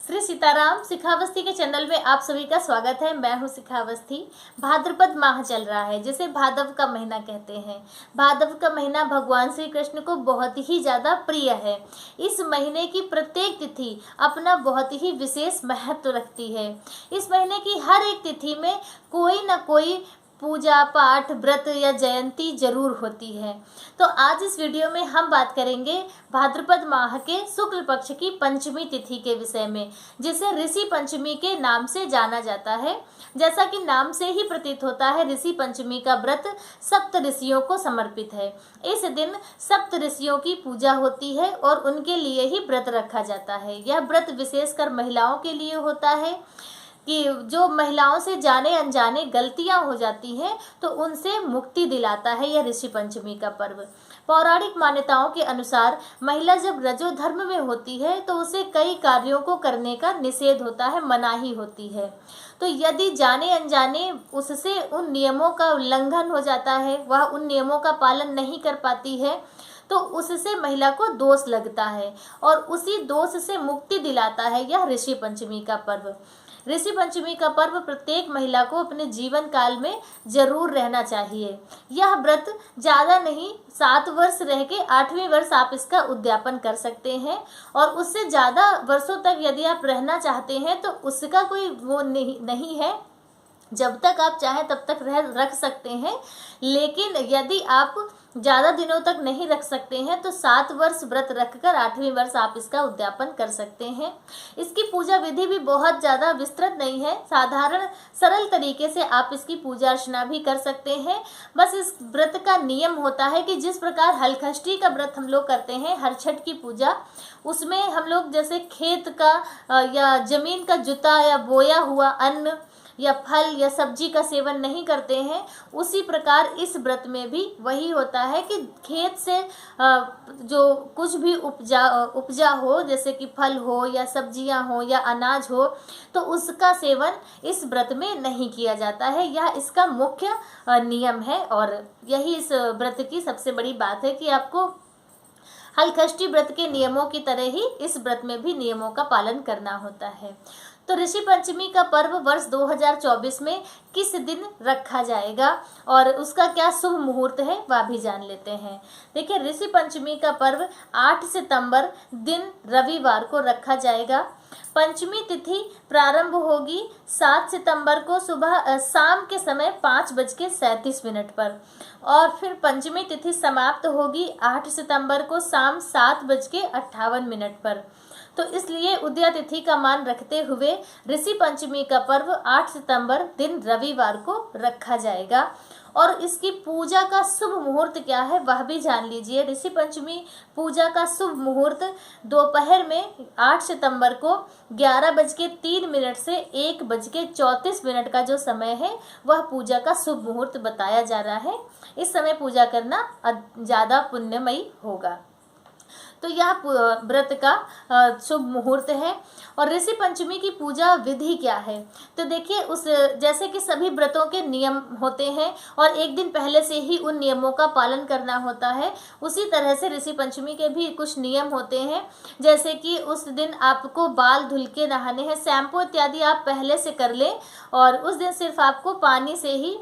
श्री सीताराम शिखावस्थी के चैनल में आप सभी का स्वागत है। मैं हूं शिखावस्थी। भाद्रपद माह चल रहा है, जिसे भादव का महीना कहते हैं। भादव का महीना भगवान श्री कृष्ण को बहुत ही ज़्यादा प्रिय है। इस महीने की प्रत्येक तिथि अपना बहुत ही विशेष महत्व रखती है। इस महीने की हर एक तिथि में कोई न कोई पूजा पाठ व्रत या जयंती जरूर होती है। तो आज इस वीडियो में हम बात करेंगे भाद्रपद माह के शुक्ल पक्ष की पंचमी तिथि के विषय में, जिसे ऋषि पंचमी के नाम से जाना जाता है। जैसा कि नाम से ही प्रतीत होता है, ऋषि पंचमी का व्रत सप्त ऋषियों को समर्पित है। इस दिन सप्त ऋषियों की पूजा होती है और उनके लिए ही व्रत रखा जाता है। यह व्रत विशेषकर महिलाओं के लिए होता है कि जो महिलाओं से जाने अनजाने गलतियां हो जाती हैं तो उनसे मुक्ति दिलाता है यह ऋषि पंचमी का पर्व। पौराणिक मान्यताओं के अनुसार महिला जब रजो धर्म में होती है तो उसे कई कार्यों को करने का निषेध होता है, मनाही होती है। तो यदि जाने अनजाने उससे उन नियमों का उल्लंघन हो जाता है, वह उन नियमों का पालन नहीं कर पाती है, तो उससे महिला को दोष लगता है और उसी दोष से मुक्ति दिलाता है यह ऋषि पंचमी का पर्व। ऋषि पंचमी का पर्व प्रत्येक महिला को अपने जीवन काल में जरूर रहना चाहिए। यह व्रत ज़्यादा नहीं, 7 वर्ष रह के 8वें वर्ष आप इसका उद्यापन कर सकते हैं और उससे ज़्यादा वर्षों तक यदि आप रहना चाहते हैं तो उसका कोई वो नहीं है। जब तक आप चाहें तब तक रख सकते हैं, लेकिन यदि आप ज़्यादा दिनों तक नहीं रख सकते हैं तो 7 वर्ष व्रत रखकर 8वें वर्ष आप इसका उद्यापन कर सकते हैं। इसकी पूजा विधि भी बहुत ज़्यादा विस्तृत नहीं है, साधारण सरल तरीके से आप इसकी पूजा अर्चना भी कर सकते हैं। बस इस व्रत का नियम होता है कि जिस प्रकार हलखष्टी का व्रत हम लोग करते हैं, हर छठ की पूजा, उसमें हम लोग जैसे खेत का या जमीन का जुता या बोया हुआ अन्न या फल या सब्जी का सेवन नहीं करते हैं, उसी प्रकार इस व्रत में भी वही होता है कि खेत से जो कुछ भी उपजा हो, जैसे कि फल हो या सब्जियां हो या अनाज हो, तो उसका सेवन इस व्रत में नहीं किया जाता है। यह इसका मुख्य नियम है और यही इस व्रत की सबसे बड़ी बात है कि आपको हलखष्टी व्रत के नियमों की तरह ही इस व्रत में भी नियमों का पालन करना होता है। तो ऋषि पंचमी का पर्व वर्ष 2024 में किस दिन रखा जाएगा और उसका क्या शुभ मुहूर्त है वह भी जान लेते हैं। देखिए, ऋषि पंचमी का पर्व 8 सितंबर दिन रविवार को रखा जाएगा। पंचमी तिथि प्रारंभ होगी 7 सितंबर को सुबह शाम के समय 5:37 पर और फिर पंचमी तिथि समाप्त होगी 8 सितंबर को शाम 7:58 पर। तो इसलिए उदया तिथि का मान रखते हुए ऋषि पंचमी का पर्व 8 सितंबर दिन रविवार को रखा जाएगा। और इसकी पूजा का शुभ मुहूर्त क्या है वह भी जान लीजिए। ऋषि पंचमी पूजा का शुभ मुहूर्त दोपहर में 8 सितंबर को 11:03 से 1:34 का जो समय है वह पूजा का शुभ मुहूर्त बताया जा रहा है। इस समय पूजा करना ज़्यादा पुण्यमयी होगा। तो यह व्रत का शुभ मुहूर्त है। और ऋषि पंचमी की पूजा विधि क्या है, तो देखिए, उस जैसे कि सभी व्रतों के नियम होते हैं और एक दिन पहले से ही उन नियमों का पालन करना होता है, उसी तरह से ऋषि पंचमी के भी कुछ नियम होते हैं। जैसे कि उस दिन आपको बाल धुल के नहाने हैं, शैम्पू इत्यादि आप पहले से कर लें और उस दिन सिर्फ आपको पानी से ही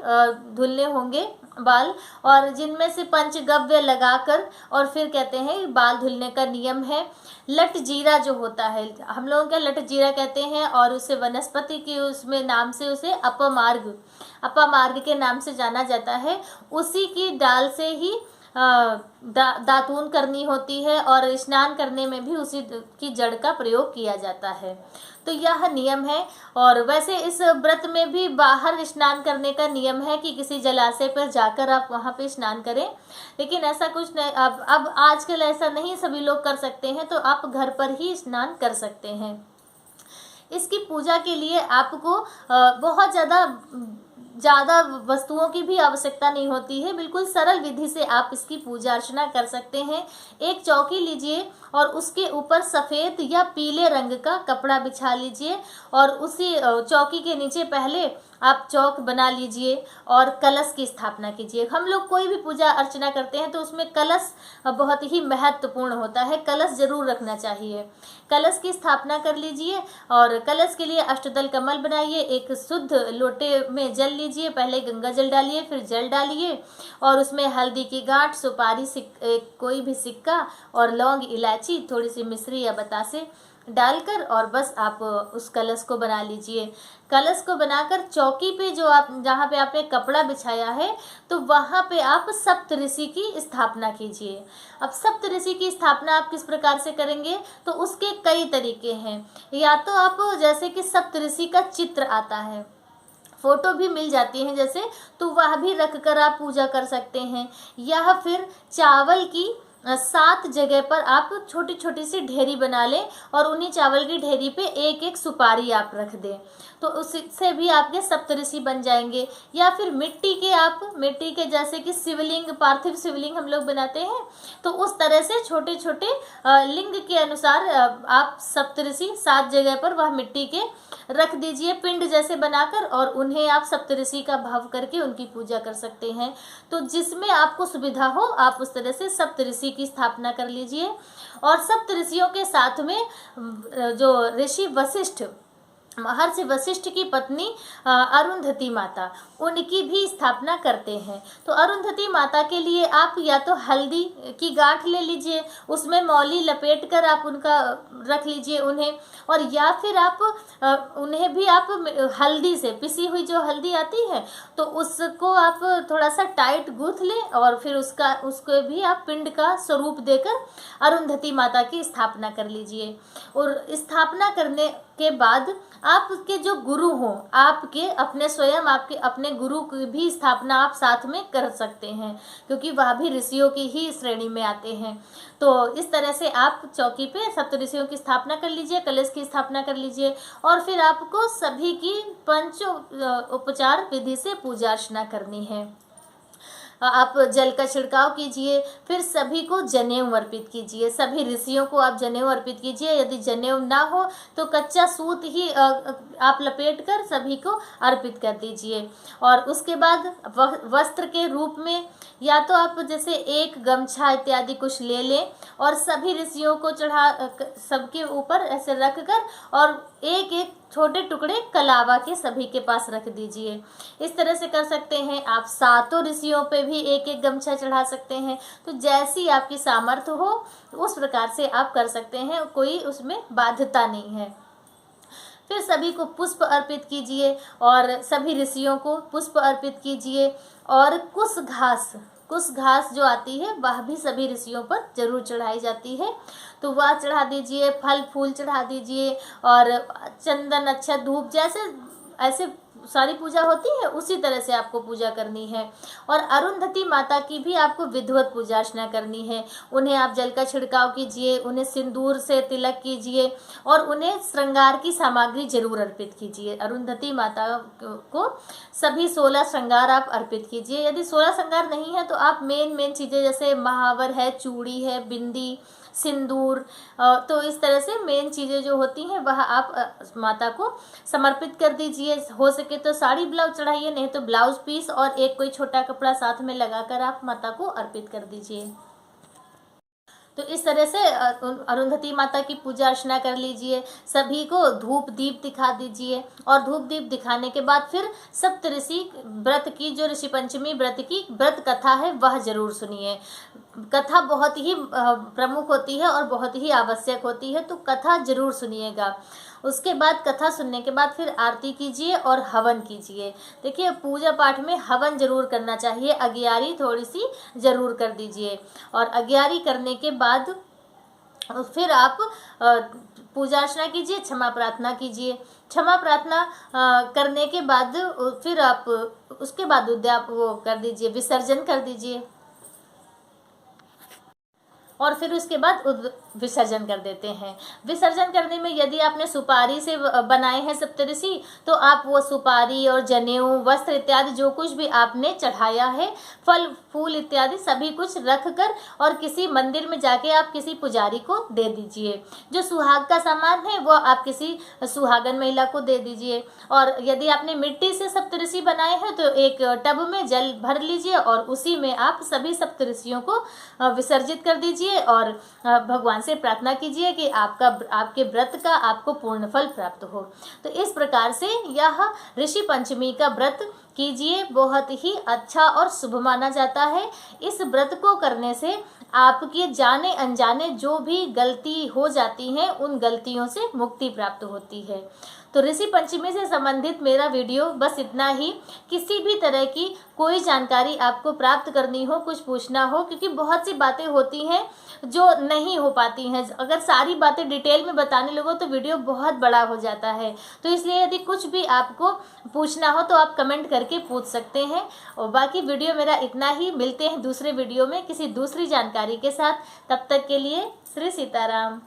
धुलने होंगे बाल, और जिनमें से पंचगव्य लगाकर और फिर कहते हैं बाल धुलने का नियम है। लट जीरा जो होता है, हम लोग क्या लट जीरा कहते हैं और उसे वनस्पति के उसमें नाम से उसे अपमार्ग के नाम से जाना जाता है। उसी की डाल से ही दातून करनी होती है और स्नान करने में भी उसी की जड़ का प्रयोग किया जाता है। तो यह नियम है। और वैसे इस व्रत में भी बाहर स्नान करने का नियम है कि किसी जलाशय पर जाकर आप वहां पे स्नान करें, लेकिन ऐसा कुछ नहीं, अब आजकल ऐसा नहीं सभी लोग कर सकते हैं, तो आप घर पर ही स्नान कर सकते हैं। इसकी पूजा के लिए आपको बहुत ज़्यादा वस्तुओं की भी आवश्यकता नहीं होती है। बिल्कुल सरल विधि से आप इसकी पूजा अर्चना कर सकते हैं। एक चौकी लीजिए और उसके ऊपर सफ़ेद या पीले रंग का कपड़ा बिछा लीजिए और उसी चौकी के नीचे पहले आप चौक बना लीजिए और कलश की स्थापना कीजिए। हम लोग कोई भी पूजा अर्चना करते हैं तो उसमें कलश बहुत ही महत्वपूर्ण होता है, कलश जरूर रखना चाहिए। कलश की स्थापना कर लीजिए और कलश के लिए अष्टदल कमल बनाइए। एक शुद्ध लोटे में जल लीजिए, पहले गंगा जल डालिए, फिर जल डालिए और उसमें हल्दी की गांठ, सुपारी, कोई भी सिक्का और लौंग, इलायची, थोड़ी सी मिश्री या बतासे डालकर और बस आप उस कलश को बना लीजिए। कलश को बनाकर चौकी पे जो आप जहाँ पे आपने कपड़ा बिछाया है तो वहाँ पे आप सप्तऋषि की स्थापना कीजिए। अब सप्तऋषि की स्थापना आप किस प्रकार से करेंगे तो उसके कई तरीके हैं। या तो आप जैसे कि सप्तऋषि का चित्र आता है, फोटो भी मिल जाती हैं जैसे, तो वह भी रख कर आप पूजा कर सकते हैं। या फिर चावल की 7 जगह पर आप छोटी छोटी सी ढेरी बना लें और उन्हीं चावल की ढेरी पे एक एक सुपारी आप रख दें, तो उससे भी आपके सप्तऋषि बन जाएंगे। या फिर मिट्टी के जैसे कि शिवलिंग, पार्थिव शिवलिंग हम लोग बनाते हैं, तो उस तरह से छोटे छोटे लिंग के अनुसार आप सप्तऋषि 7 जगह पर वह मिट्टी के रख दीजिए पिंड जैसे बनाकर, और उन्हें आप सप्तऋषि का भाव करके उनकी पूजा कर सकते हैं। तो जिसमें आपको सुविधा हो आप उस तरह से सप्तऋषि की स्थापना कर लीजिए। और सप्तऋषियों के साथ में जो ऋषि वशिष्ठ, महर्षि वशिष्ठ की पत्नी अरुंधति माता, उनकी भी स्थापना करते हैं। तो अरुंधति माता के लिए आप या तो हल्दी की गांठ ले लीजिए, उसमें मौली लपेट कर आप उनका रख लीजिए उन्हें, और या फिर आप उन्हें भी आप हल्दी से, पिसी हुई जो हल्दी आती है तो उसको आप थोड़ा सा टाइट गूंथ लें और फिर उसको भी आप पिंड का स्वरूप देकर अरुंधति माता की स्थापना कर लीजिए। और स्थापना करने के बाद आपके जो गुरु हों, आपके अपने स्वयं आपके अपने गुरु की भी स्थापना आप साथ में कर सकते हैं, क्योंकि वह भी ऋषियों की ही श्रेणी में आते हैं। तो इस तरह से आप चौकी पे सप्तऋषियों की स्थापना कर लीजिए, कलश की स्थापना कर लीजिए, और फिर आपको सभी की उपचार विधि से पूजा अर्चना करनी है। आप जल का छिड़काव कीजिए, फिर सभी को जनेऊ अर्पित कीजिए, सभी ऋषियों को आप जनेऊ अर्पित कीजिए। यदि जनेऊ ना हो तो कच्चा सूत ही आप लपेट कर सभी को अर्पित कर दीजिए। और उसके बाद वस्त्र के रूप में या तो आप जैसे एक गमछा इत्यादि कुछ ले लें और सभी ऋषियों को सबके ऊपर ऐसे रख कर और एक एक छोटे टुकड़े कलावा के सभी के पास रख दीजिए। इस तरह से कर सकते हैं। आप 7 ऋषियों पे भी एक एक गमछा चढ़ा सकते हैं। तो जैसी आपकी सामर्थ्य हो उस प्रकार से आप कर सकते हैं, कोई उसमें बाध्यता नहीं है। फिर सभी को पुष्प अर्पित कीजिए और सभी ऋषियों को पुष्प अर्पित कीजिए। और कुश घास जो आती है वह भी सभी ऋषियों पर जरूर चढ़ाई जाती है, तो वह चढ़ा दीजिए। फल फूल चढ़ा दीजिए और चंदन, अच्छा धूप, जैसे ऐसे सारी पूजा होती है उसी तरह से आपको पूजा करनी है। और अरुंधति माता की भी आपको विधिवत पूजा अर्चना करनी है। उन्हें आप जल का छिड़काव कीजिए, उन्हें सिंदूर से तिलक कीजिए और उन्हें श्रृंगार की सामग्री जरूर अर्पित कीजिए। अरुंधति माता को सभी 16 श्रृंगार आप अर्पित कीजिए। यदि 16 श्रृंगार नहीं है तो आप मेन चीज़ें जैसे महावर है, चूड़ी है, बिंदी, सिंदूर, तो इस तरह से मेन चीज़ें जो होती हैं वह आप माता को समर्पित कर दीजिए। हो सके तो साड़ी ब्लाउज चढ़ाइए, नहीं तो ब्लाउज पीस और एक कोई छोटा कपड़ा साथ में लगाकर आप माता को अर्पित कर दीजिए। तो इस तरह से अरुंधति माता की पूजा अर्चना कर लीजिए। सभी को धूप दीप दिखा दीजिए और धूप दीप दिखाने के बाद फिर सप्तऋषि व्रत की, जो ऋषि पंचमी व्रत की व्रत कथा है वह जरूर सुनिए। कथा बहुत ही प्रमुख होती है और बहुत ही आवश्यक होती है, तो कथा जरूर सुनिएगा। उसके बाद कथा सुनने के बाद फिर आरती कीजिए और हवन कीजिए। देखिए पूजा पाठ में हवन जरूर करना चाहिए, अगियारी थोड़ी सी जरूर कर दीजिए। और अगियारी करने के बाद फिर आप पूजा अर्चना कीजिए, क्षमा प्रार्थना कीजिए। क्षमा प्रार्थना करने के बाद फिर आप उसके बाद वो कर दीजिए, विसर्जन कर दीजिए। और फिर उसके बाद विसर्जन कर देते हैं। विसर्जन करने में यदि आपने सुपारी से बनाए हैं सप्तऋषि, तो आप वो सुपारी और जनेऊ, वस्त्र इत्यादि जो कुछ भी आपने चढ़ाया है, फल फूल इत्यादि सभी कुछ रख कर और किसी मंदिर में जाके आप किसी पुजारी को दे दीजिए। जो सुहाग का सामान है वो आप किसी सुहागन महिला को दे दीजिए। और यदि आपने मिट्टी से सप्तऋषि बनाए हैं तो एक टब में जल भर लीजिए और उसी में आप सभी सप्तऋषियों को विसर्जित कर दीजिए और भगवान से प्रार्थना कीजिए कि आपके व्रत का आपको पूर्ण फल प्राप्त हो। तो इस प्रकार से यह ऋषि पंचमी का व्रत कीजिए, बहुत ही अच्छा और शुभ माना जाता है। इस व्रत को करने से आपके जाने अनजाने जो भी गलती हो जाती हैं उन गलतियों से मुक्ति प्राप्त होती है। तो ऋषि पंचमी से संबंधित मेरा वीडियो बस इतना ही। किसी भी तरह की कोई जानकारी आपको प्राप्त करनी हो, कुछ पूछना हो, क्योंकि बहुत सी बातें होती हैं जो नहीं हो पाती हैं, अगर सारी बातें डिटेल में बताने लगो तो वीडियो बहुत बड़ा हो जाता है। तो इसलिए यदि कुछ भी आपको पूछना हो तो आप कमेंट करके पूछ सकते हैं। और बाकी वीडियो मेरा इतना ही। मिलते हैं दूसरे वीडियो में किसी दूसरी जानकारी के साथ। तब तक के लिए श्री सीताराम।